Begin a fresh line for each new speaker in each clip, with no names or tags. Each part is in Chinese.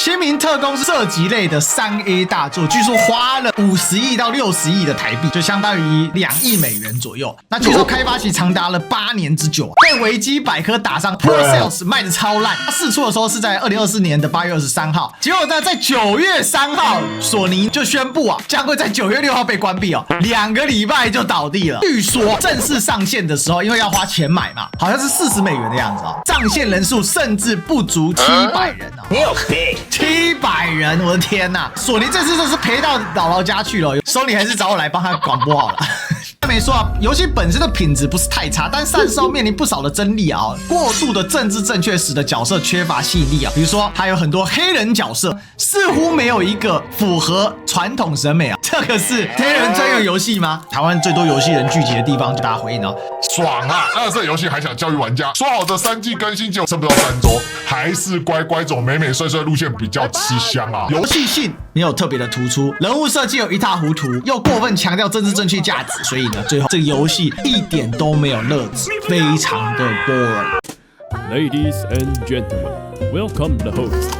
新民特工是射击类的3A 大作，据说花了50亿到60亿的台币，就相当于2亿美元左右。那据说开发期长达了8年之久，被维基百科打上 Poor Sales 卖的超烂。它释出的时候是在2024年的8月23号，结果呢，在9月3号，索尼就宣布将会在9月6号被关闭2个礼拜就倒地了。据说正式上线的时候，因为要花钱买嘛，好像是40美元的样子上线人数甚至不足700人
你有病
！700人，我的天哪！索尼这次就是赔到姥姥家去了，Sony还是找我来帮他广播好了。没说游戏本身的品质不是太差，但上市后面临不少的争议过度的政治正确使得角色缺乏吸引力比如说还有很多黑人角色，似乎没有一个符合传统审美这个是黑人专用游戏吗？台湾最多游戏人聚集的地方，就大家回应
爽啊！2色游戏还想教育玩家，说好的3季更新就撑不到3周，还是乖乖走美美帅帅路线比较吃香啊！
游戏性没有特别的突出，人物设计又一塌糊涂，又过分强调政治正确价值，所以呢，最后这个游戏一点都没有乐子，非常的 boring。
Ladies and gentlemen, welcome the host.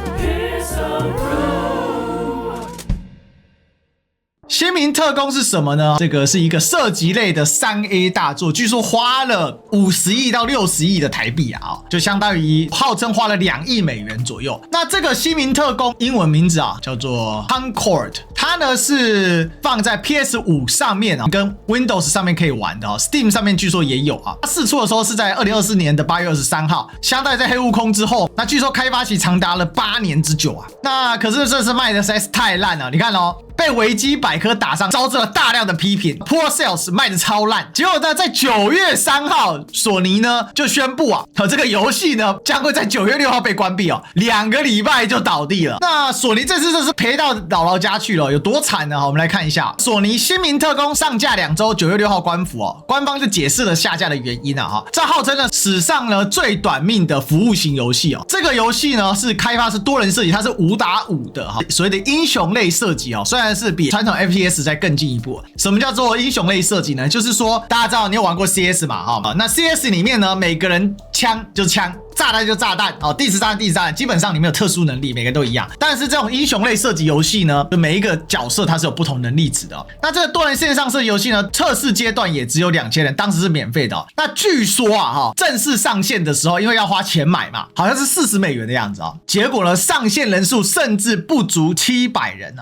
新民特工是什么呢？这个是一个射击类的3A 大作，据说花了50亿到60亿的台币就相当于号称花了2亿美元左右。那这个新民特工英文名字叫做 Concord， 它呢是放在 PS5 上面跟 Windows 上面可以玩的Steam 上面据说也有它释出的时候是在2024年的8月23号，相当于在黑悟空之后。那据说开发期长达了8年之久那可是这次卖的实在是太烂了，你看被维基百科打上，招致了大量的批评 ，Poor Sales 卖的超烂。结果呢，在9月3号，索尼呢就宣布这个游戏呢将会在9月6号被关闭2个礼拜就倒地了。那索尼这次就是赔到姥姥家去了，有多惨呢？我们来看一下，索尼新民特工上架2周，9月6号关服官方就解释了下架的原因这号称呢史上呢最短命的服务型游戏这个游戏呢是开发是多人射击，它是5打5的所谓的英雄类射击虽然是比传统 FPS 再更进一步。什么叫做英雄类射击呢？就是说大家知道你有玩过 CS 嘛那 CS 里面呢每个人枪就是枪，炸弹就炸弹地质炸弹地质炸弹，基本上你没有特殊能力，每个人都一样。但是这种英雄类射击游戏呢，就每一个角色它是有不同能力值的那这个多人线上射击游戏呢，测试阶段也只有2000人，当时是免费的那据说正式上线的时候，因为要花钱买嘛，好像是40美元的样子结果呢，上线人数甚至不足700人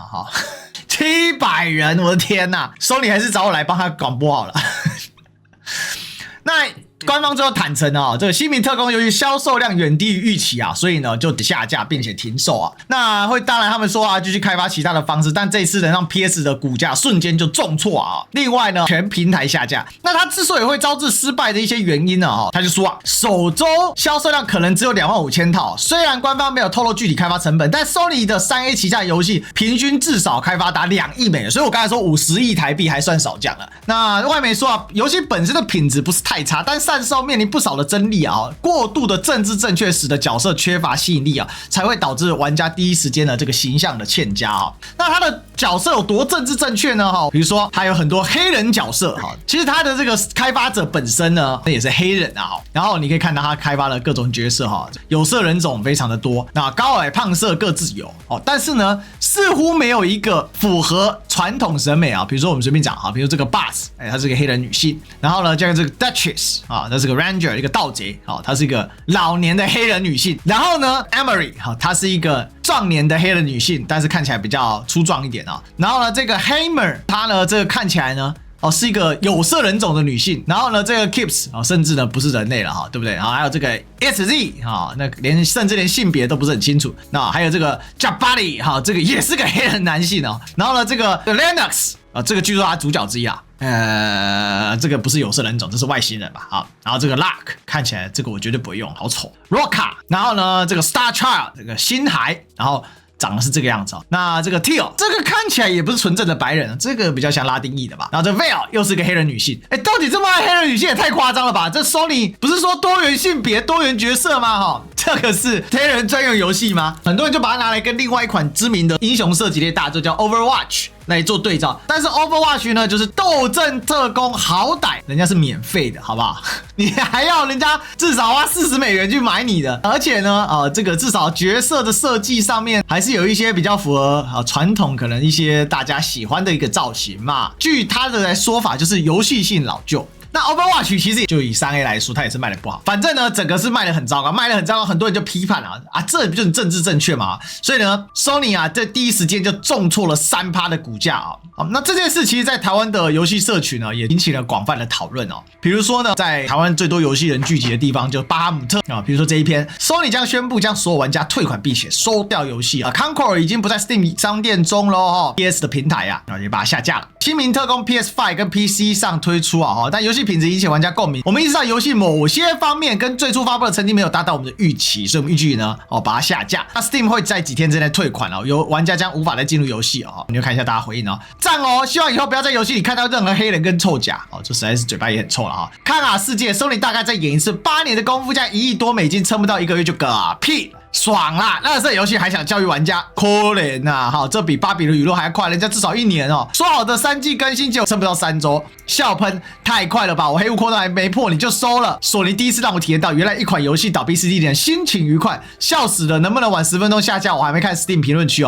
700人，我的天哪！Sony还是找我来帮他广播好了。那官方最后坦诚这个新民特工由于销售量远低于预期所以呢就下架并且停售那当然他们说继续开发其他的方式，但这一次能让 PS 的股价瞬间就重挫另外呢全平台下架。那它之所以会招致失败的一些原因呢他就说首周销售量可能只有25000套，虽然官方没有透露具体开发成本，但 Sony 的3A 旗下游戏平均至少开发达2亿美元，所以我刚才说50亿台币还算少讲了。那外媒说游戏本身的品质不是太差，但上市后面临不少的争议过度的政治正确使得角色缺乏吸引力才会导致玩家第一时间的这个形象的欠佳那他的角色有多政治正确呢比如说还有很多黑人角色其实他的这个开发者本身呢也是黑人然后你可以看到他开发了各种角色有色人种非常的多，那高矮胖瘦各自有但是呢似乎没有一个符合传统审美比如说我们随便讲比如这个 Boss 她是个黑人女性，然后呢加上这个 Duchess 她是个 Ranger 一个盗贼她是一个老年的黑人女性，然后呢 Emery 她是一个壮年的黑人女性，但是看起来比较粗壮一点然后呢这个 Hammer 她呢这个看起来呢是一个有色人种的女性，然后呢这个 Kips 甚至呢不是人类了对不对？然后还有这个 SZ 那甚至连性别都不是很清楚。那还有这个 Jabari 这个也是个黑人男性然后呢这个 Lennox 这个据说他主角之一这个不是有色人种，这是外星人吧然后这个 Luck 看起来这个我绝对不会用，好丑。 Roca 然后呢这个 Star Child 这个星海，然后长得是这个样子那这个 Teal 这个看起来也不是纯正的白人这个比较像拉丁裔的吧。然后这 Veil 又是个黑人女性到底这么爱黑人女性也太夸张了吧。这 Sony 不是说多元性别多元角色吗这个是黑人专用游戏吗？很多人就把它拿来跟另外一款知名的英雄射击类大作叫 Overwatch 来做对照。但是 Overwatch 呢，就是斗阵特工，好歹人家是免费的，好不好？你还要人家至少花$40去买你的，而且呢，这个至少角色的设计上面还是有一些比较符合传统，可能一些大家喜欢的一个造型嘛。据他的说法，就是游戏性老旧。那 Overwatch 其实就以3A 来说，它也是卖的不好。反正呢，整个是卖的很糟糕，很多人就批判这不就是政治正确嘛？所以呢 ，Sony 在第一时间就重挫了3%的股价那这件事其实，在台湾的游戏社群呢，也引起了广泛的讨论比如说呢，在台湾最多游戏人聚集的地方，就巴哈姆特比如说这一篇 ，Sony 将宣布将所有玩家退款，并且收掉游戏Conqueror 已经不在 Steam 商店中喽，PS 的平台也把它下架了。新名特工 PS5 跟 PC 上推出但游戏品质引起玩家共鸣。我们意识到游戏某些方面跟最初发布的成绩没有达到我们的预期，所以我们预计呢把它下架。那 Steam 会在几天之内退款有玩家将无法再进入游戏你就看一下大家回应赞希望以后不要在游戏里看到任何黑人跟臭甲这实在是嘴巴也很臭了看世界 Sony 大概再演一次8年的功夫加$1亿多，撑不到1个月就嗝屁。爽啦！垃圾游戏还想教育玩家，可怜呐！这比巴比伦雨落还快，人家至少1年说好的3季更新，结果撑不到3周，笑喷，太快了吧！我黑悟空都还没破你就收了。索尼第一次让我体验到，原来一款游戏倒闭4D点心情愉快，笑死了！能不能晚10分钟下架？我还没看 Steam 评论区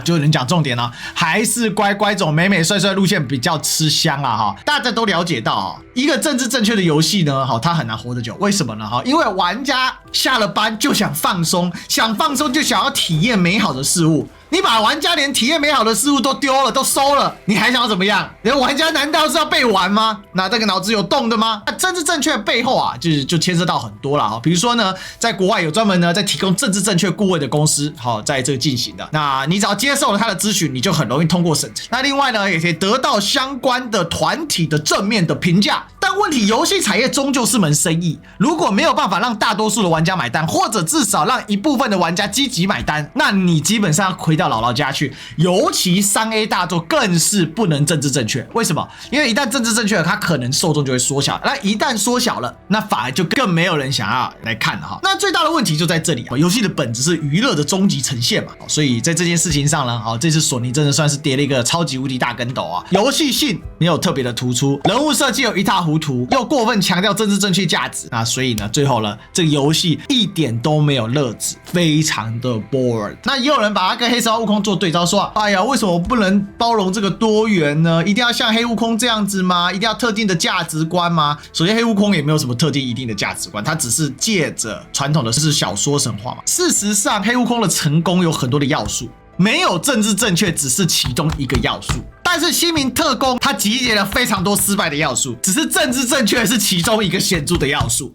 就能讲重点还是乖乖走美美帅帅路线比较吃香大家都了解到一个政治正确的游戏呢，它很难活得久，为什么呢？因为玩家下了班就想放松。想放松就想要体验美好的事物，你把玩家连体验美好的事物都丢了，都收了，你还想要怎么样？连玩家难道是要被玩吗？那这个脑子有洞的吗？那政治正确的背后就牵涉到很多了比如说呢，在国外有专门呢在提供政治正确顾问的公司在这个进行的，那你只要接受了他的咨询，你就很容易通过审查。那另外呢，也可以得到相关的团体的正面的评价。但问题，游戏产业终究是门生意，如果没有办法让大多数的玩家买单，或者至少让一部分的玩家积极买单，那你基本上要回到姥姥家去。尤其3A 大作更是不能政治正确。为什么？因为一旦政治正确了，它可能受众就会缩小，那一旦缩小了，那反而就更没有人想要来看了那最大的问题就在这里游戏的本质是娱乐的终极呈现嘛，所以在这件事情上呢这次索尼真的算是跌了一个超级无敌大跟斗游戏性没有特别的突出，人物设计有一塌糊涂，又过分强调政治正确价值，那所以呢，最后呢，这个游戏一点都没有乐子，非常的 boring。那也有人把它跟黑神话悟空做对照，说，哎呀，为什么不能包容这个多元呢？一定要像黑悟空这样子吗？一定要特定的价值观吗？首先，黑悟空也没有什么特定一定的价值观，它只是借着传统的是小说神话嘛。事实上，黑悟空的成功有很多的要素。没有政治正确只是其中一个要素，但是新名特工它集结了非常多失败的要素，只是政治正确是其中一个显著的要素。